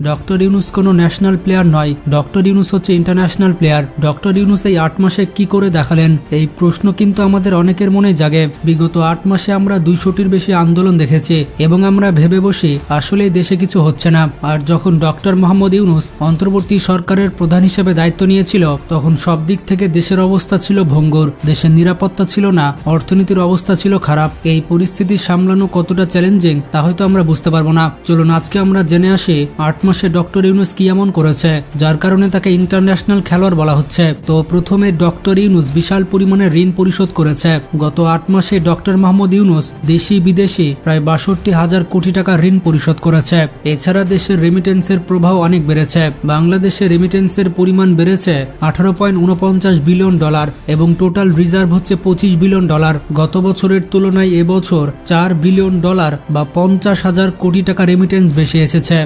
Doctor Yunus কোনো national player নয়, doctor Yunus হচ্ছে ইন্টারন্যাশনাল প্লেয়ার। ডক্টর ইউনূস এই 8 মাসে কি করে দেখালেন, এই প্রশ্ন কিন্তু আমাদের অনেকের মনে জাগে। বিগত 8 মাসে আমরা 200টির বেশি আন্দোলন দেখেছি এবং আমরা ভেবে বসি আসলে দেশে কিছু হচ্ছে না। আর যখন ডক্টর মোহাম্মদ ইউনূস অন্তর্বর্তী সরকারের প্রধান হিসেবে দায়িত্ব নিয়েছিল তখন সব দিক থেকে দেশের অবস্থা ছিল ভঙ্গুর, দেশের নিরাপত্তা ছিল না, অর্থনীতির অবস্থা ছিল খারাপ। এই পরিস্থিতি সামলানো কতটা চ্যালেঞ্জিং তা হয়তো আমরা বুঝতে পারবো না। চলুন আজকে আমরা জেনে আসি 8 মাসে ডক্টর ইউনূস কি এমন করেছে যার কারণে তাকে ইন্টারন্যাশনাল খেলোয়াড় বলা হচ্ছে। তো প্রথমে ডক্টর ইউনূস বিশাল পরিমাণে ঋণ পরিশোধ করেছে। গত 8 মাসে ডক্টর মোহাম্মদ ইউনূস দেশি বিদেশি প্রায় 62,000 কোটি টাকা ঋণ পরিশোধ করেছে। এছাড়া দেশের রেমিটেন্সের প্রভাব অনেক বেড়েছে। বাংলাদেশে রেমিটেন্সের পরিমাণ বেড়েছে 18.49 বিলিয়ন ডলার এবং টোটাল রিজার্ভ হচ্ছে 25 বিলিয়ন ডলার। গত বছরের তুলনায় এবছর 4 বিলিয়ন ডলার বা 50,000 কোটি টাকা রেমিটেন্স বেশি এসেছে।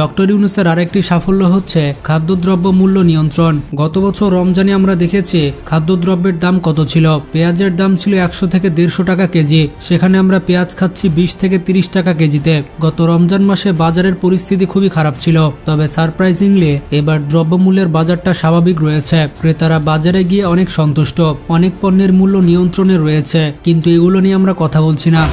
ডক্টর ইউনূসের আরেকটি সাফল্য হচ্ছে খাদ্যদ্রব্য মূল্য নিয়ন্ত্রণ। গত বছর রমজানে আমরা দেখেছি খাদ্যদ্রব্যের দাম কত ছিল। পেঁয়াজের দাম ছিল 100 থেকে 150 টাকা কেজি, সেখানে আমরা পেঁয়াজ খাচ্ছি 20 থেকে 30 টাকা কেজিতে। গত রমজান মাসে বাজারের পরিস্থিতি খুবই খারাপ ছিল, তবে সারপ্রাইজিংলি এবার দ্রব্যমূল্যের বাজারটা স্বাভাবিক রয়েছে। ক্রেতারা বাজারে গিয়ে অনেক সন্তুষ্ট, অনেক পণ্যের মূল্য নিয়ন্ত্রণে রয়েছে, কিন্তু এগুলো নিয়ে আমরা কথা বলছি না।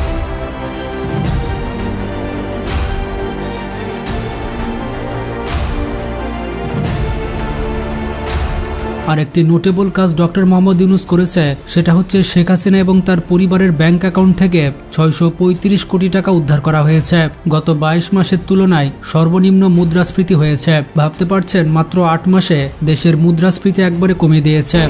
আর একটি নোটেবল কাজ ডক্টর মোহাম্মদ ইউনূস করেছে, সেটা হচ্ছে শেখ হাসিনা এবং তার পরিবারের ব্যাংক অ্যাকাউন্ট থেকে 635 কোটি টাকা উদ্ধার করা হয়েছে। গত 22 মাসের তুলনায় সর্বনিম্ন মুদ্রাস্ফীতি হয়েছে। ভাবতে পারছেন, মাত্র 8 মাসে দেশের মুদ্রাস্ফীতি একবারে কমিয়ে দিয়েছে।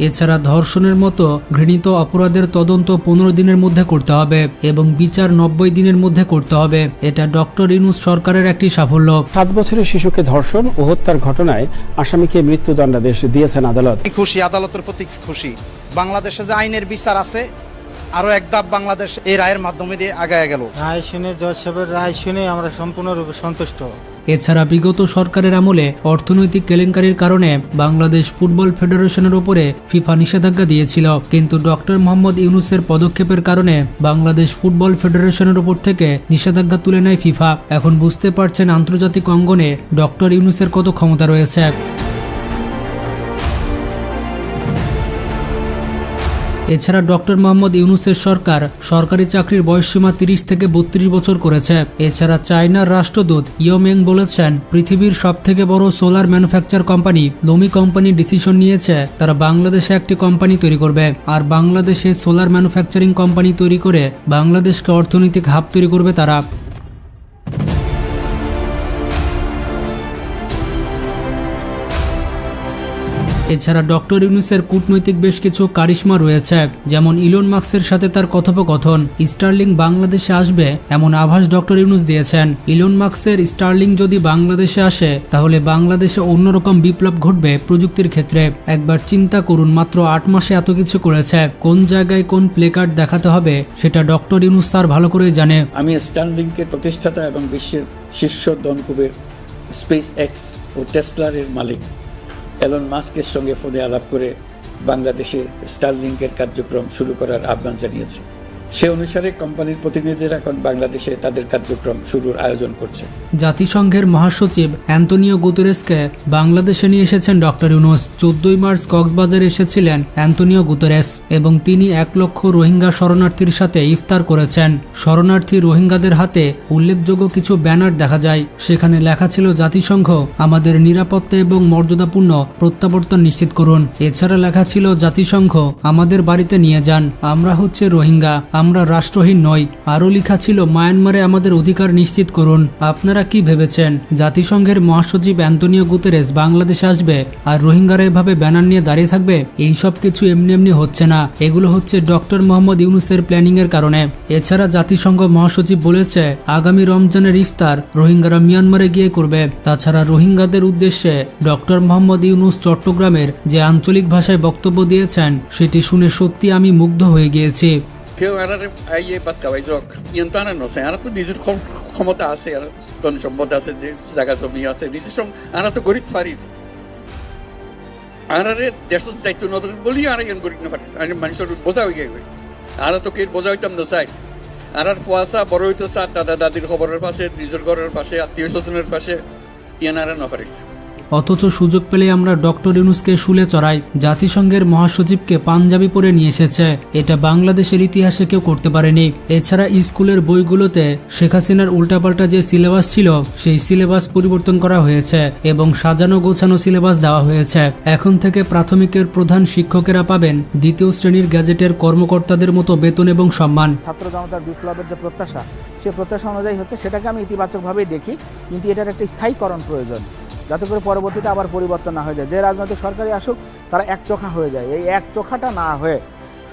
এছাড়া ধর্ষণের মতো ঘৃণিত অপরাধের তদন্ত 15 দিনের মধ্যে করতে হবে এবং বিচার 90 দিনের মধ্যে করতে হবে। এটা ডক্টর ইউনূস সরকারের একটি সাফল্য। 7 বছরের শিশুকে ধর্ষণ ও হত্যার ঘটনায় আসামিকে মৃত্যুদণ্ডাদেশ দিয়েছেন আদালত। খুশি, আদালতের প্রতি খুশি। বাংলাদেশে যে আইনের বিচার আছে আরো এক ধাপ বাংলাদেশ এই রায়ের মাধ্যমে দিয়ে আগায় গেল। রায় শুনে, জজ সাহেবের রায় শুনে আমরা সম্পূর্ণরূপে সন্তুষ্ট। এছাড়া বিগত সরকারের আমলে অর্থনৈতিক কেলেঙ্কারির কারণে বাংলাদেশ ফুটবল ফেডারেশনের উপরে ফিফা নিষেধাজ্ঞা দিয়েছিল, কিন্তু ডক্টর মোহাম্মদ ইউনূসের পদক্ষেপের কারণে বাংলাদেশ ফুটবল ফেডারেশনের উপর থেকে নিষেধাজ্ঞা তুলে নেয় ফিফা। এখন বুঝতে পারছেন আন্তর্জাতিক অঙ্গনে ডক্টর ইউনূসের কত ক্ষমতা রয়েছে। এছাড়া ডক্টর মোহাম্মদ ইউনূসের সরকার সরকারি চাকরির বয়সসীমা 30 থেকে 32 বছর করেছে। এছাড়া চায়নার রাষ্ট্রদূত ইয়োমেং বলেছেন, পৃথিবীর সবথেকে বড় solar manufacture company loamy company decision নিয়েছে তারা বাংলাদেশে একটি কোম্পানি তৈরি করবে, আর বাংলাদেশে সোলার ম্যানুফ্যাকচারিং কোম্পানি তৈরি করে বাংলাদেশকে অর্থনৈতিক হাব তৈরি করবে তারা। এছাড়া ডক্টর ইউনূসের কূটনৈতিক বেশ কিছু কারিশমা রয়েছে, যেমন ইলন মাস্কের সাথে তার কথোপকথন। স্টারলিং বাংলাদেশে আসবে এমন আভাস ডক্টর ইউনূস দিয়েছেন। ইলন মাস্কের স্টারলিং যদি বাংলাদেশে আসে তাহলে বাংলাদেশে অন্যরকম বিপ্লব ঘটবে প্রযুক্তির ক্ষেত্রে। একবার চিন্তা করুন, মাত্র 8 মাসে এত কিছু করেছে। কোন জায়গায় কোন প্লে কার্ড দেখাতে হবে সেটা ডক্টর ইউনূস স্যার ভালো করেই জানে। আমি স্টারলিংকের প্রতিষ্ঠাতা এবং বিশ্বের শীর্ষ ধনকুবের স্পেস এক্স ও টেসলার মালিক এলন মাস্কের সঙ্গে ফোনে আলাপ করে বাংলাদেশে স্টারলিংকের কার্যক্রম শুরু করার আহ্বান জানিয়েছে। সে অনুসারে কোম্পানির প্রতিনিধিরা এখন বাংলাদেশে তাদের কার্যক্রম শুরুর আয়োজন করছে। জাতিসংঘের মহাসচিব অ্যান্তোনিও গুতেরেসকে বাংলাদেশে নিয়ে এসেছেন ডক্টর ইউনূস। 14 মার্চ কক্সবাজারে এসেছিলেন অ্যান্তোনিও গুতেরেস এবং তিনি 1 লক্ষ রোহিঙ্গা শরণার্থীর সাথে ইফতার করেছেন। শরণার্থী রোহিঙ্গাদের হাতে উল্লেখযোগ্য কিছু ব্যানার দেখা যায়, সেখানে লেখা ছিল, জাতিসংঘ আমাদের নিরাপত্তা এবং মর্যাদাপূর্ণ প্রত্যাবর্তন নিশ্চিত করুন। এছাড়া লেখা ছিল, জাতিসংঘ আমাদের বাড়িতে নিয়ে যান, আমরা হচ্ছে রোহিঙ্গা, আমরা রাষ্ট্রহীন নই। আরও লেখা ছিল, মায়ানমারে আমাদের অধিকার নিশ্চিত করুন। আপনারা কি ভেবেছেন জাতিসংঘের মহাসচিব অ্যান্তোনিও গুতেরেস বাংলাদেশে আসবে আর রোহিঙ্গারা এভাবে ব্যানার নিয়ে দাঁড়িয়ে থাকবে? এই সব কিছু এমনি এমনি হচ্ছে না, এগুলো হচ্ছে ডক্টর মোহাম্মদ ইউনূসের প্ল্যানিং এর কারণে। এছাড়া জাতিসংঘ মহাসচিব বলেছে, আগামী রমজানের ইফতার রোহিঙ্গারা মিয়ানমারে গিয়ে করবে। তাছাড়া রোহিঙ্গাদের উদ্দেশ্যে ডক্টর মোহাম্মদ ইউনূস চট্টগ্রামের যে আঞ্চলিক ভাষায় বক্তব্য দিয়েছেন সেটি শুনে সত্যি আমি মুগ্ধ হয়ে গিয়েছি। কেউ no sé, ahora tú dices ক্ষমতা আছে, আর ধন সম্পদ আছে, যে জায়গা জমি আছে, দিছে আরা তো গরিব ফারির আর দেশত চাইতো নতুন বলি আর ইয়ান করি না পারে আমি মানুষের বোঝা হয়ে গেছে আর তো কে বোঝা হইতাম না চাই আর ফুয়াশা বড় হইতো চা দাদা দাদির খবরের পাশে নিজের ঘরের পাশে আত্মীয় স্বজনের পাশে ইয়ান আর না পারিস। অথচ সুযোগ পেলে আমরা ডক্টর ইউনূসকে শুলে চড়াই। জাতিসংঘের মহাসচিবকে পাঞ্জাবি পরে নিয়ে এসেছে, এটা বাংলাদেশের ইতিহাসে কেউ করতে পারেনি। এছাড়া স্কুলের বইগুলোতে শেখ হাসিনার উল্টাপাল্টা যে সিলেবাস ছিল সেই সিলেবাস পরিবর্তন করা হয়েছে এবং সাজানো গোছানো সিলেবাস দেওয়া হয়েছে। এখন থেকে প্রাথমিকের প্রধান শিক্ষকেরা পাবেন দ্বিতীয় শ্রেণীর গ্যাজেটের কর্মকর্তাদের মতো বেতন এবং সম্মান। ছাত্র জনতার বিপ্লবের যে প্রত্যাশা, সেই প্রত্যাশা অনুযায়ী হচ্ছে, সেটাকে আমি ইতিবাচকভাবেই দেখি, কিন্তু এটার একটা স্থায়ীকরণ প্রয়োজন, যাতে করে পরবর্তীতে আবার পরিবর্তন না হয়ে যায়। যে রাজনৈতিক সরকারই আসুক তারা একচোখা হয়ে যায়, এই একচোখাটা না হয়ে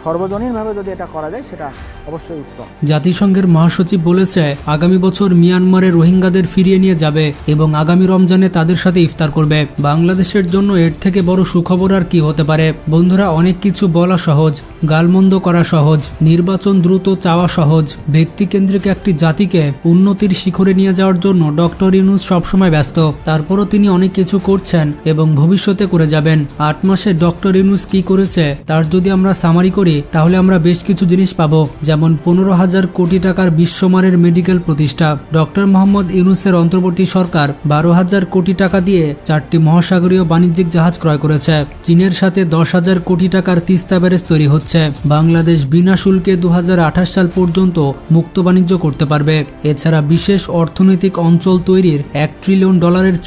সর্বজনীনভাবে যদি এটা করা যায় সেটা অবশ্যই উত্তম। জাতিসংঘের মহাসচিব বলেছে আগামী বছর মিয়ানমারে রোহিঙ্গাদের ফিরিয়ে নিয়ে যাবে এবং আগামী রমজানে তাদের সাথে ইফতার করবে। বাংলাদেশের জন্য এর থেকে বড় সুখবর আর কি হতে পারে? বন্ধুরা, অনেক কিছু বলা সহজ, গালমন্দ করা সহজ, নির্বাচন দ্রুত চাওয়া সহজ, ব্যক্তিকেন্দ্রিক একটি জাতিকে উন্নতির শিখরে নিয়ে যাওয়ার জন্য ডক্টর ইউনূস সবসময় ব্যস্ত। তারপরও তিনি অনেক কিছু করছেন এবং ভবিষ্যতে করে যাবেন। 8 মাসে ডক্টর ইউনূস কি করেছে তার যদি আমরা সামারি করি তাহলে আমরা বেশ কিছু জিনিস পাবো, যেমন 15,000 কোটি টাকার বিশ্বমানের মেডিকেল প্রতিষ্ঠা। ডক্টর মোহাম্মদ ইউনূসের অন্তর্বর্তী সরকার 12,000 কোটি টাকা দিয়ে 4টি মহাসাগরীয় বাণিজ্যিক জাহাজ ক্রয় করেছে। চীনের সাথে 10,000 কোটি টাকার তিস্তা ব্যারেজ তৈরি হচ্ছে। বাংলাদেশ বিনা শুল্কে 2028 সাল পর্যন্ত মুক্ত বাণিজ্য করতে পারবে। এছাড়া বিশেষ অর্থনৈতিক অঞ্চল তৈরির $1 ট্রিলিয়ন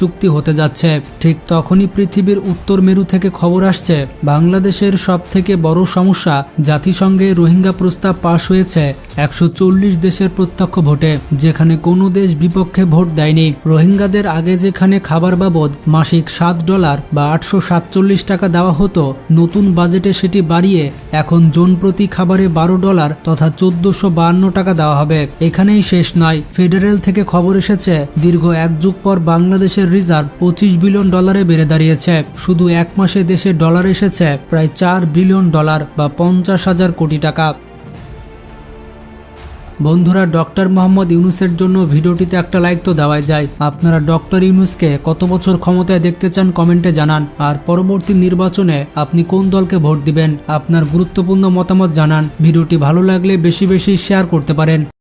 চুক্তি হতে যাচ্ছে। ঠিক তখনই পৃথিবীর উত্তর মেরু থেকে খবর আসছে বাংলাদেশের সব থেকে বড় সমস্যা, জাতিসংঘে রোহিঙ্গা প্রস্তাব পাশ হয়েছে 140 দেশের প্রত্যক্ষ ভোটে, যেখানে কোনো দেশ বিপক্ষে ভোট দেয়নি। রোহিঙ্গাদের আগে যেখানে খাবার বাবদ মাসিক $7 বা 847 টাকা দেওয়া হতো, নতুন বাজেটে সেটি বাড়িয়ে এখন জন প্রতি খাবারে $12 তথা 1452 টাকা দেওয়া হবে। এখানেই শেষ নয়, ফেডারেল থেকে খবর এসেছে দীর্ঘ 1 যুগ পর বাংলাদেশের রিজার্ভ $25 বিলিয়ন বেড়ে দাঁড়িয়েছে। শুধু 1 মাসে দেশে ডলার এসেছে প্রায় $4 বিলিয়ন বা 50,000 কোটি টাকা। বন্ধুরা, ডক্টর মোহাম্মদ ইউনূসের জন্য ভিডিওটিতে একটা লাইক তো দেওয়াই যায়। আপনারা ডক্টর ইউনূসকে কত বছর ক্ষমতায় দেখতে চান কমেন্টে জানান। আর পরবর্তী নির্বাচনে আপনি কোন দলকে ভোট দিবেন আপনার গুরুত্বপূর্ণ মতামত জানান। ভিডিওটি ভালো লাগলে বেশি বেশি শেয়ার করতে পারেন।